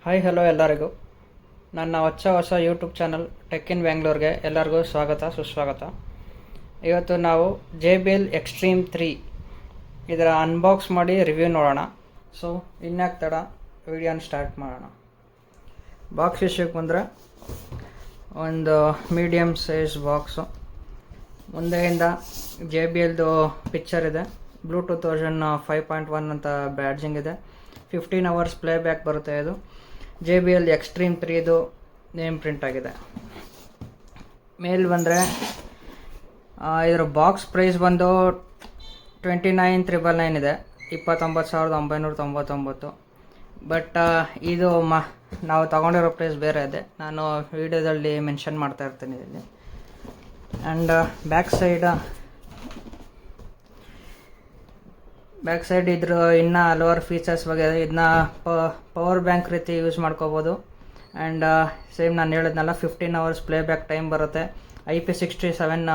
Hi hello ಎಲ್ಲರಿಗೂ. ನನ್ನ ಹೊಸ ಯೂಟ್ಯೂಬ್ ಚಾನಲ್ ಟೆಕ್ ಇನ್ ಬ್ಯಾಂಗ್ಳೂರ್ಗೆ ಎಲ್ಲರಿಗೂ ಸುಸ್ವಾಗತ. ಇವತ್ತು ನಾವು JBL Xtreme 3 ಇದರ ಅನ್ಬಾಕ್ಸ್ ಮಾಡಿ ರಿವ್ಯೂ ನೋಡೋಣ. ಸೊ ಇನ್ಯಾಕೆ ತಡ, ವಿಡಿಯೋನ ಸ್ಟಾರ್ಟ್ ಮಾಡೋಣ. ಬಾಕ್ಸ್ ವಿಷಯಕ್ಕೆ ಬಂದರೆ ಒಂದು ಮೀಡಿಯಮ್ ಸೈಜ್ ಬಾಕ್ಸು. ಮುಂದೆಯಿಂದ JBLದು ಪಿಕ್ಚರ್ ಇದೆ. ಬ್ಲೂಟೂತ್ ವರ್ಷನ್ 5.1 ಅಂತ ಬ್ಯಾಡ್ಜಿಂಗ್ ಇದೆ. 15 hours ಪ್ಲೇಬ್ಯಾಕ್ ಬರುತ್ತೆ. ಇದು JBL Xtreme 3 ನೇಮ್ ಪ್ರಿಂಟ್ ಆಗಿದೆ. ಮೇಲ್ ಬಂದರೆ ಇದರ ಬಾಕ್ಸ್ ಪ್ರೈಸ್ ಬಂದು 29,999 ಇದೆ, 29,999. ಬಟ್ ಇದು ನಾವು ತಗೊಂಡಿರೋ ಪ್ರೈಸ್ ಬೇರೆ ಇದೆ. ನಾನು ವಿಡಿಯೋದಲ್ಲಿ ಮೆನ್ಷನ್ ಮಾಡ್ತಾ ಇರ್ತೀನಿ ಇಲ್ಲಿ. ಆ್ಯಂಡ್ ಬ್ಯಾಕ್ ಸೈಡ್ ಇದ್ರ ಇನ್ನೂ ಹಲವಾರು ಫೀಚರ್ಸ್ ಬಗ್ಗೆ ಇದನ್ನ ಪವರ್ ಬ್ಯಾಂಕ್ ರೀತಿ ಯೂಸ್ ಮಾಡ್ಕೋಬೋದು. ಆ್ಯಂಡ್ ಸೇಮ್ ನಾನು ಹೇಳಿದ್ನಲ್ಲ, 15 hours ಪ್ಲೇಬ್ಯಾಕ್ ಟೈಮ್ ಬರುತ್ತೆ. IP67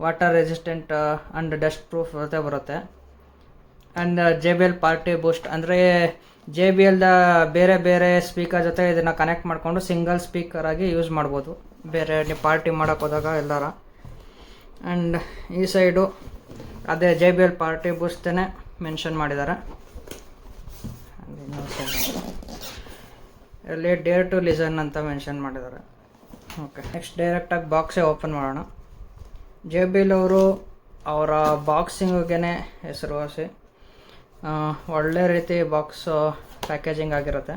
water resistant and dust proof ಬರುತ್ತೆ. ಆ್ಯಂಡ್ JBL ಪಾರ್ಟಿ ಬೂಸ್ಟ್ ಅಂದರೆ JBLದ ಬೇರೆ ಬೇರೆ ಸ್ಪೀಕರ್ ಜೊತೆ ಇದನ್ನು ಕನೆಕ್ಟ್ ಮಾಡಿಕೊಂಡು ಸಿಂಗಲ್ ಸ್ಪೀಕರ್ ಆಗಿ ಯೂಸ್ ಮಾಡ್ಬೋದು, ಬೇರೆ ನೀವು ಪಾರ್ಟಿ ಮಾಡೋಕ್ಕೆ ಹೋದಾಗ ಎಲ್ಲರ. ಆ್ಯಂಡ್ ಈ ಸೈಡು ಅದೇ JBL ಪಾರ್ಟಿ ಬೂಸ್ಟೇ ಮೆನ್ಷನ್ ಮಾಡಿದ್ದಾರೆ. ಇಲ್ಲಿ ಡೇರ್ ಟು ಲಿಸನ್ ಅಂತ ಮೆನ್ಷನ್ ಮಾಡಿದ್ದಾರೆ. ಓಕೆ, ನೆಕ್ಸ್ಟ್ ಡೈರೆಕ್ಟಾಗಿ ಬಾಕ್ಸೇ ಓಪನ್ ಮಾಡೋಣ. JBL ಅವರು ಅವರ ಬಾಕ್ಸಿಂಗಿಗೆ ಹೆಸರುವಾಸಿ. ಒಳ್ಳೆ ರೀತಿ ಬಾಕ್ಸ್ ಪ್ಯಾಕೇಜಿಂಗ್ ಆಗಿರುತ್ತೆ,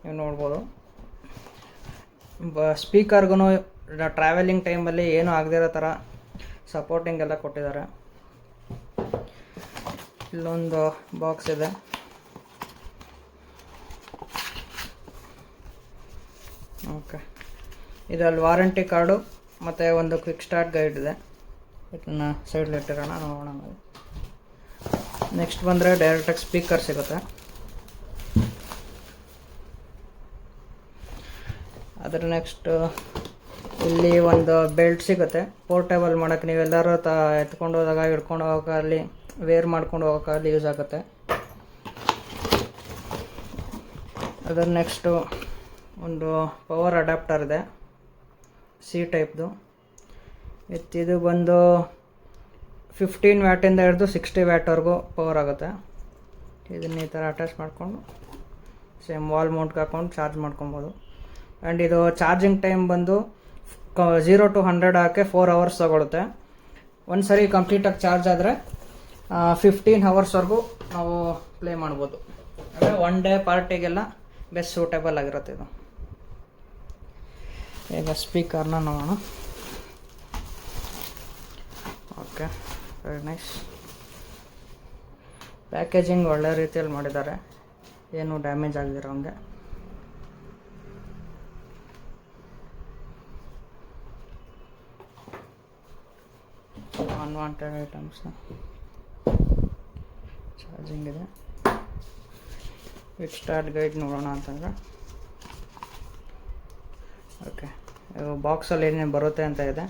ನೀವು ನೋಡ್ಬೋದು. ಸ್ಪೀಕರ್ಗೂ ಟ್ರಾವೆಲಿಂಗ್ ಟೈಮಲ್ಲಿ ಏನೂ ಆಗದಿರೋ ಥರ ಸಪೋರ್ಟಿಂಗ್ ಎಲ್ಲ ಕೊಟ್ಟಿದ್ದಾರೆ. ಇಲ್ಲೊಂದು ಬಾಕ್ಸ್ ಇದೆ. ಓಕೆ, ಇದರಲ್ಲಿ ವಾರಂಟಿ ಕಾರ್ಡು ಮತ್ತು ಒಂದು ಕ್ವಿಕ್ ಸ್ಟಾರ್ಟ್ ಗೈಡ್ ಇದೆ. ಇದನ್ನು ಸೈಡ್ಲಿ ಇಟ್ಟಿರೋಣ, ನೋಡೋಣ. ನೆಕ್ಸ್ಟ್ ಬಂದರೆ ಡೈರೆಕ್ಟಾಗಿ ಸ್ಪೀಕರ್ ಸಿಗುತ್ತೆ. ಅದರ ನೆಕ್ಸ್ಟ್ ಇಲ್ಲಿ ಒಂದು ಬೆಲ್ಟ್ ಸಿಗುತ್ತೆ, ಪೋರ್ಟೇಬಲ್ ಮಾಡೋಕ್ಕೆ. ನೀವೆಲ್ಲರೂ ಎತ್ಕೊಂಡು ಹೋದಾಗ, ಹಿಡ್ಕೊಂಡು ಹೋಗೋಕ್ಕಾಗಲಿ, ವೇರ್ ಮಾಡ್ಕೊಂಡು ಹೋಗೋಕ್ಕಾಗಲಿ ಯೂಸ್ ಆಗುತ್ತೆ. ಅದರ ನೆಕ್ಸ್ಟು ಒಂದು ಪವರ್ ಅಡ್ಯಾಪ್ಟರ್ ಇದೆ, C ಟೈಪ್ದು. ಇದು ಬಂದು 15 ವ್ಯಾಟಿಂದ ಹಿಡಿದು 60 ವ್ಯಾಟ್ವರೆಗೂ ಪವರ್ ಆಗುತ್ತೆ. ಇದನ್ನ ಈ ಥರ ಅಟ್ಯಾಚ್ ಮಾಡಿಕೊಂಡು ಸೇಮ್ ವಾಲ್ ಮೌಂಟ್ಗೆ ಹಾಕ್ಕೊಂಡು ಚಾರ್ಜ್ ಮಾಡ್ಕೊಬೋದು. ಆ್ಯಂಡ್ ಇದು ಚಾರ್ಜಿಂಗ್ ಟೈಮ್ ಬಂದು 0 to 100 ಹಾಕಿ 4 hours ತಗೊಳುತ್ತೆ. ಒಂದು ಸರಿ ಕಂಪ್ಲೀಟಾಗಿ ಚಾರ್ಜ್ ಆದರೆ 15 hours ನಾವು ಪ್ಲೇ ಮಾಡ್ಬೋದು. ಅಂದರೆ ಒನ್ ಡೇ ಪಾರ್ಟಿಗೆಲ್ಲ ಬೆಸ್ಟ್ ಸೂಟೇಬಲ್ ಆಗಿರುತ್ತೆ ಇದು. ಈಗ ಸ್ಪೀಕರ್ನ ನೋಡೋಣ. Okay, very nice. ಪ್ಯಾಕೇಜಿಂಗ್ ಒಳ್ಳೆ ರೀತಿಯಲ್ಲಿ ಮಾಡಿದ್ದಾರೆ, ಏನು ಡ್ಯಾಮೇಜ್ ಆಗಿರೋ ಹಂಗೆ. ಅನ್ವಾಂಟೆಡ್ ಐಟಮ್ಸ್, ಚಾರ್ಜಿಂಗ್ ಇದೆ. ಕ್ವಿಕ್ ಸ್ಟಾರ್ಟ್ ಗೈಡ್ ನೋಡೋಣ ಅಂತಂದರೆ, ಓಕೆ, ಬಾಕ್ಸಲ್ಲಿ ಏನೇನು ಬರುತ್ತೆ ಅಂತ ಇದೆ.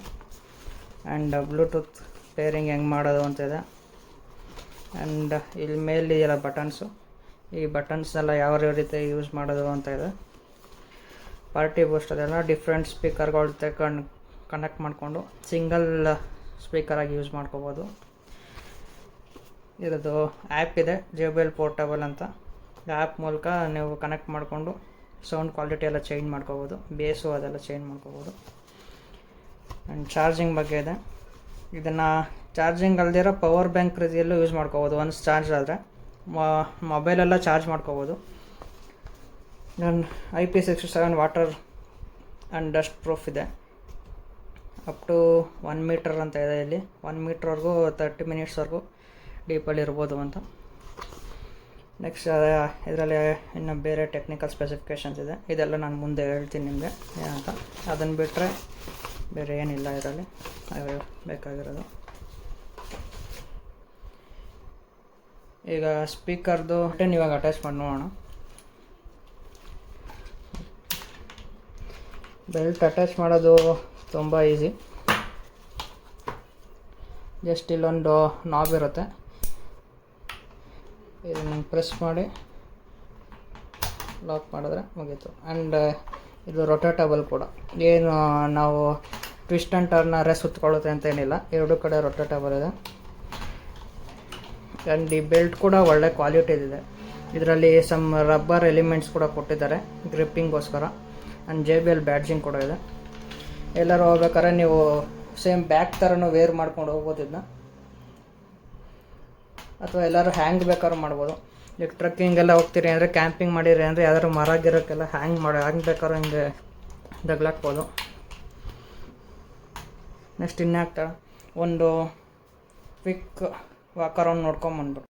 ಆ್ಯಂಡ್ ಬ್ಲೂಟೂತ್ ಪೇರಿಂಗ್ ಹೆಂಗೆ ಮಾಡೋದು ಅಂತ ಇದೆ. ಆ್ಯಂಡ್ ಇಲ್ಲಿ ಮೇಲಿದೆಯಲ್ಲ ಬಟನ್ಸು, ಈ ಬಟನ್ಸ್ನೆಲ್ಲ ಯಾವ ರೀತಿ ಯೂಸ್ ಮಾಡೋದು ಅಂತ ಇದೆ. ಪಾರ್ಟಿ ಬೂಸ್ಟ್ ಅದೆಲ್ಲ ಡಿಫ್ರೆಂಟ್ ಸ್ಪೀಕರ್ಗಳು ಕನೆಕ್ಟ್ ಮಾಡಿಕೊಂಡು ಸಿಂಗಲ್ ಸ್ಪೀಕರಾಗಿ ಯೂಸ್ ಮಾಡ್ಕೋಬೋದು. ಇರೋದು ಆ್ಯಪ್ ಇದೆ, JBL ಪೋರ್ಟೇಬಲ್ ಅಂತ. ಆ್ಯಪ್ ಮೂಲಕ ನೀವು ಕನೆಕ್ಟ್ ಮಾಡಿಕೊಂಡು ಸೌಂಡ್ ಕ್ವಾಲಿಟಿ ಎಲ್ಲ ಚೇಂಜ್ ಮಾಡ್ಕೋಬೋದು, ಬೇಸು ಅದೆಲ್ಲ ಚೇಂಜ್ ಮಾಡ್ಕೋಬೋದು. ಆ್ಯಂಡ್ ಚಾರ್ಜಿಂಗ್ ಬಗ್ಗೆ ಇದೆ. ಇದನ್ನು ಚಾರ್ಜಿಂಗ್ ಅಲ್ದಿರೋ ಪವರ್ ಬ್ಯಾಂಕ್ ರೀತಿಯಲ್ಲೂ ಯೂಸ್ ಮಾಡ್ಕೋಬೋದು. ಒನ್ಸ್ ಚಾರ್ಜ್ ಆದರೆ ಮೊಬೈಲೆಲ್ಲ ಚಾರ್ಜ್ ಮಾಡ್ಕೋಬೋದು. And IP67 water and dust proof ಇದೆ. ಅಪ್ ಟು 1 meter ಅಂತ ಇದೆ. ಇಲ್ಲಿ 1 meterವರೆಗೂ 30 minutesವರೆಗೂ ಡೀಪಲ್ಲಿ ಇರ್ಬೋದು ಅಂತ. ನೆಕ್ಸ್ಟ್ ಇದರಲ್ಲಿ ಇನ್ನು ಬೇರೆ ಟೆಕ್ನಿಕಲ್ ಸ್ಪೆಸಿಫಿಕೇಷನ್ಸ್ ಇದೆ, ಇದೆಲ್ಲ ನಾನು ಮುಂದೆ ಹೇಳ್ತೀನಿ ನಿಮಗೆ ಏನಂತ. ಅದನ್ನು ಬಿಟ್ಟರೆ ಬೇರೆ ಏನಿಲ್ಲ ಇದರಲ್ಲಿ ಬೇಕಾಗಿರೋದು. ಈಗ ಸ್ಪೀಕರ್ದು ಇವಾಗ ಅಟ್ಯಾಚ್ ಮಾಡಿ ನೋಡೋಣ. ಬೆಲ್ಟ್ ಅಟ್ಯಾಚ್ ಮಾಡೋದು ತುಂಬ ಈಸಿ. ಜಸ್ಟ್ ಇಲ್ಲೊಂದು ನಾಬ್ ಇರುತ್ತೆ, ಇದನ್ನು ಪ್ರೆಸ್ ಮಾಡಿ ಲಾಕ್ ಮಾಡಿದ್ರೆ ಮುಗೀತು. ಆ್ಯಂಡ್ ಇದು ರೊಟೇಟಬಲ್ ಕೂಡ, ಏನು ನಾವು ಟ್ವಿಸ್ಟ್ ಆ್ಯಂಡ್ ಟರ್ನರೇ ಸುತ್ತಕೊಳ್ಳುತ್ತೆ ಅಂತ ಏನಿಲ್ಲ, ಎರಡೂ ಕಡೆ ರೊಟೇಟಬಲ್ ಇದೆ. ಆ್ಯಂಡ್ ಈ ಬೆಲ್ಟ್ ಕೂಡ ಒಳ್ಳೆ ಕ್ವಾಲಿಟಿದಿದೆ. ಇದರಲ್ಲಿ ಸಮ್ ರಬ್ಬರ್ ಎಲಿಮೆಂಟ್ಸ್ ಕೂಡ ಕೊಟ್ಟಿದ್ದಾರೆ ಗ್ರಿಪ್ಪಿಂಗೋಸ್ಕರ. ಆ್ಯಂಡ್ JBL ಬ್ಯಾಡ್ಜಿಂಗ್ ಕೂಡ ಇದೆ. ಎಲ್ಲರೂ ಹೋಗ್ಬೇಕಾದ್ರೆ ನೀವು ಸೇಮ್ ಬ್ಯಾಗ್ ಥರನೂ ವೇರ್ ಮಾಡ್ಕೊಂಡು ಹೋಗ್ಬೋದು ಇದನ್ನ, ಅಥವಾ ಎಲ್ಲರೂ ಹ್ಯಾಂಗ್ ಬೇಕಾದ್ರೂ ಮಾಡ್ಬೋದು. ಈಗ ಟ್ರಕ್ಕಿಂಗ್ ಎಲ್ಲ ಹೋಗ್ತೀರಿ ಅಂದರೆ, ಕ್ಯಾಂಪಿಂಗ್ ಮಾಡಿರಿ ಅಂದರೆ ಯಾವ್ದಾದ್ರು ಮರ ಗಿರೋಕ್ಕೆಲ್ಲ ಹ್ಯಾಂಗ್ ಬೇಕಾದ್ರೂ ಹಿಂಗೆ ದಗ್ಲಾಕ್ಬೋದು. ನೆಕ್ಸ್ಟ್ ಇನ್ಯಾಕ್ತಾ ಒಂದು ಕ್ವಿಕ್ ವಾಕ್ ಅರೌಂಡ್ ನೋಡ್ಕೊಂಬಂದ್ಬಿಟ್ಟು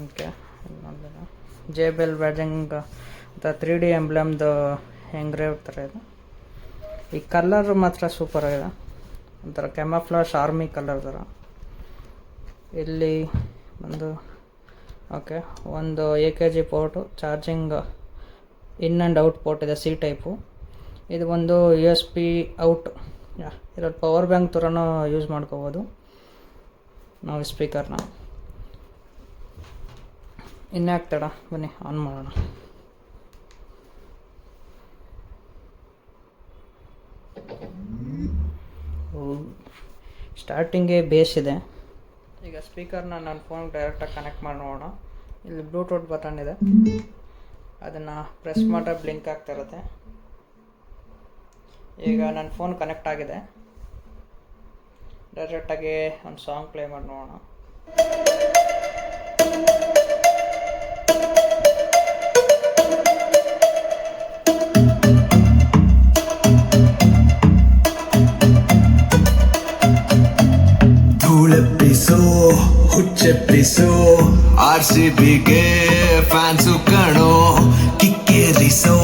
ಓಕೆ. JBL ಬ್ಯಾಡ್ಜಿಂಗ್ ಅಂತ 3D ಎಂಬ್ಲಮ್ದು ಎಂಗ್ರೇವ್ ಥರ ಇದೆ. ಈ ಕಲರ್ ಮಾತ್ರ ಸೂಪರ್ ಆಗಿದೆ, ಒಂಥರ ಕೆಮಫ್ಲಾಶ್ ಆರ್ಮಿ ಕಲರ್ ಥರ. ಇಲ್ಲಿ ಒಂದು ಓಕೆ, ಒಂದು AKG port, charging in and out port ಇದೆ, C ಟೈಪು. ಇದು ಒಂದು USB ಔಟ್, ಇದರಲ್ಲಿ ಪವರ್ ಬ್ಯಾಂಕ್ ಥರನೂ ಯೂಸ್ ಮಾಡ್ಕೋಬೋದು ನಾವು ಸ್ಪೀಕರ್ನ. ಇನ್ಯಾಕ್ತಡ ಬನ್ನಿ ಆನ್ ಮಾಡೋಣ. ಸ್ಟಾರ್ಟಿಂಗೇ ಬೇಸ್ ಇದೆ. ಈಗ ಸ್ಪೀಕರ್ನ ನನ್ನ ಫೋನ್ಗೆ ಡೈರೆಕ್ಟಾಗಿ ಕನೆಕ್ಟ್ ಮಾಡಿ ನೋಡೋಣ. ಇಲ್ಲಿ ಬ್ಲೂಟೂತ್ ಬಟನ್ ಇದೆ, ಅದನ್ನು ಪ್ರೆಸ್ ಮಾಡಿದ್ರೆ ಬ್ಲಿಂಕ್ ಆಗ್ತಾ ಇರುತ್ತೆ. ಈಗ ನನ್ನ ಫೋನ್ ಕನೆಕ್ಟ್ ಆಗಿದೆ. ಡೈರೆಕ್ಟಾಗಿ ಒಂದು ಸಾಂಗ್ ಪ್ಲೇ ಮಾಡಿ ನೋಡೋಣ. ಹುಚ್ಚೆಪ್ಪಿಸೋ RCBಗೆ ಫ್ಯಾನ್ಸು ಕಣೋ, ಕಿಕ್ಕೇರಿಸೋ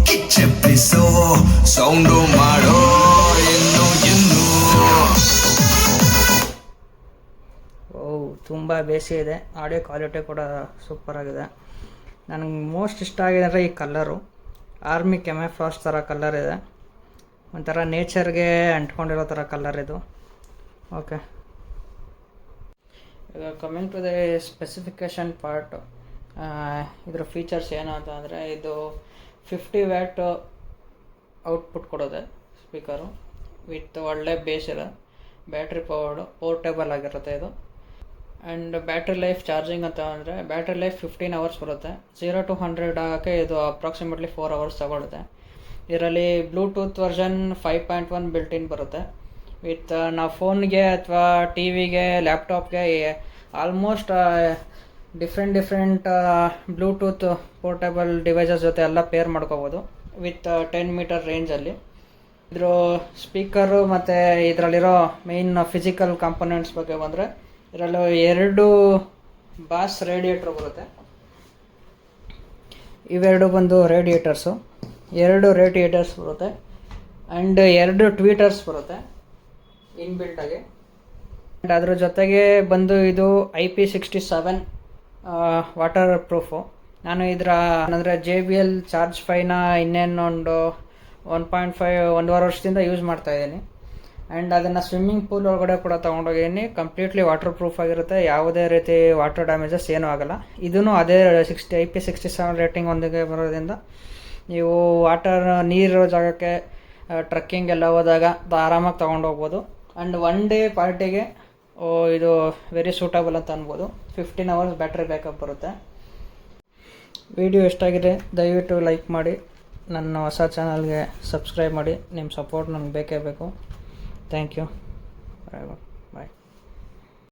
ಕಿಚ್ಚೆಪ್ಪಿಸೋ, ಸೌಂಡು ಮಾಡೋ ಇನ್ನು. ತುಂಬ ಬೇಸಿ ಇದೆ. ಆಡಿಯೋ ಕ್ವಾಲಿಟಿ ಕೂಡ ಸೂಪರಾಗಿದೆ. ನನಗೆ ಮೋಸ್ಟ್ ಇಷ್ಟ ಆಗಿದೆ ಅಂದರೆ ಈ ಕಲ್ಲರು, ಆರ್ಮಿ ಕೆಮಫ್ಲಾಶ್ ಥರ ಕಲರ್ ಇದೆ, ಒಂಥರ ನೇಚರ್ಗೆ ಅಂಟ್ಕೊಂಡಿರೋ ಥರ ಕಲರ್ ಇದು. ಓಕೆ, ಈಗ coming to the specification part. ಇದರ ಫೀಚರ್ಸ್ ಏನು ಅಂತ ಅಂದರೆ, ಇದು 50 ವ್ಯಾಟ್ ಔಟ್ಪುಟ್ ಕೊಡೋದೆ ಸ್ಪೀಕರು, ವಿತ್ ಒಳ್ಳೆ ಬೇಸ್ ಇದೆ, ಬ್ಯಾಟ್ರಿ ಪವರ್ಡು, ಪೋರ್ಟೇಬಲ್ ಆಗಿರುತ್ತೆ ಇದು. ಆ್ಯಂಡ್ ಬ್ಯಾಟ್ರಿ ಲೈಫ್ ಚಾರ್ಜಿಂಗ್ ಅಂತ ಅಂದರೆ, ಬ್ಯಾಟ್ರಿ ಲೈಫ್ 15 ಅವರ್ಸ್ ಬರುತ್ತೆ. 0 to 100 ಆಗೋಕ್ಕೆ ಇದು ಅಪ್ರಾಕ್ಸಿಮೇಟ್ಲಿ 4 ಅವರ್ಸ್ ತಗೊಳುತ್ತೆ. ಇದರಲ್ಲಿ ಬ್ಲೂಟೂತ್ ವರ್ಷನ್ 5.1 ಬಿಲ್ಟ್ ಇನ್ ಬರುತ್ತೆ. ವಿತ್ ನಾವು ಫೋನ್ಗೆ ಅಥವಾ TVಗೆ, ಲ್ಯಾಪ್ಟಾಪ್ಗೆ almost different Bluetooth portable devices ಜೊತೆ ಎಲ್ಲ ಪೇರ್ ಮಾಡ್ಕೋಬೋದು ವಿತ್ 10 ಮೀಟರ್ ರೇಂಜಲ್ಲಿ. ಇದ್ರ ಸ್ಪೀಕರು ಮತ್ತು ಇದರಲ್ಲಿರೋ ಮೇಯ್ನ್ ಫಿಸಿಕಲ್ ಕಾಂಪೊನೆಂಟ್ಸ್ ಬಗ್ಗೆ ಬಂದರೆ, ಇದರಲ್ಲೂ 2 ಬಾಸ್ ರೇಡಿಯೇಟ್ರ್ ಬರುತ್ತೆ. ಇವೆರಡು ಬಂದು ರೇಡಿಯೇಟರ್ಸು, 2 ರೇಡಿಯೇಟರ್ಸ್ ಬರುತ್ತೆ. ಆ್ಯಂಡ್ 2 ಟ್ವೀಟರ್ಸ್ ಬರುತ್ತೆ ಇನ್ಬಿಲ್ಟಾಗಿ. ಆ್ಯಂಡ್ ಅದ್ರ ಜೊತೆಗೆ ಬಂದು ಇದು IP67 ವಾಟರ್ ಪ್ರೂಫು. ನಾನು ಇದರ ಅಂದರೆ JBL ಚಾರ್ಜ್ 5ನ ಇನ್ನೇನು ಒಂದು 1.5-1.5 ವರ್ಷದಿಂದ ಯೂಸ್ ಮಾಡ್ತಾಯಿದ್ದೀನಿ. ಆ್ಯಂಡ್ ಅದನ್ನು ಸ್ವಿಮ್ಮಿಂಗ್ ಪೂಲ್ ಒಳಗಡೆ ಕೂಡ ತೊಗೊಂಡೋಗಿದ್ದೀನಿ. ಕಂಪ್ಲೀಟ್ಲಿ ವಾಟರ್ ಪ್ರೂಫ್ ಆಗಿರುತ್ತೆ, ಯಾವುದೇ ರೀತಿ ವಾಟರ್ ಡ್ಯಾಮೇಜಸ್ ಏನೂ ಆಗೋಲ್ಲ. ಇದೂ ಅದೇ IP67 ರೇಟಿಂಗ್ ಒಂದಿಗೆ ಬರೋದ್ರಿಂದ ನೀವು ನೀರಿರೋ ಜಾಗಕ್ಕೆ ಟ್ರಕ್ಕಿಂಗ್ ಎಲ್ಲ ಹೋದಾಗ ಆರಾಮಾಗಿ ತೊಗೊಂಡೋಗ್ಬೋದು. ಆ್ಯಂಡ್ 1 ಡೇ ಪಾರ್ಟಿಗೆ ಇದು ವೆರಿ ಸೂಟಬಲ್ ಅಂತ ಅನ್ಬೋದು. 15 ಅವರ್ಸ್ ಬ್ಯಾಟ್ರಿ ಬ್ಯಾಕಪ್ ಬರುತ್ತೆ. ವಿಡಿಯೋ ಎಷ್ಟಾಗಿದೆ ದಯವಿಟ್ಟು ಲೈಕ್ ಮಾಡಿ, ನನ್ನ ಹೊಸ ಚಾನಲ್ಗೆ ಸಬ್ಸ್ಕ್ರೈಬ್ ಮಾಡಿ. ನಿಮ್ಮ ಸಪೋರ್ಟ್ ನನಗೆ ಬೇಕೇ ಬೇಕು. Thank you. ಬಾಯ್.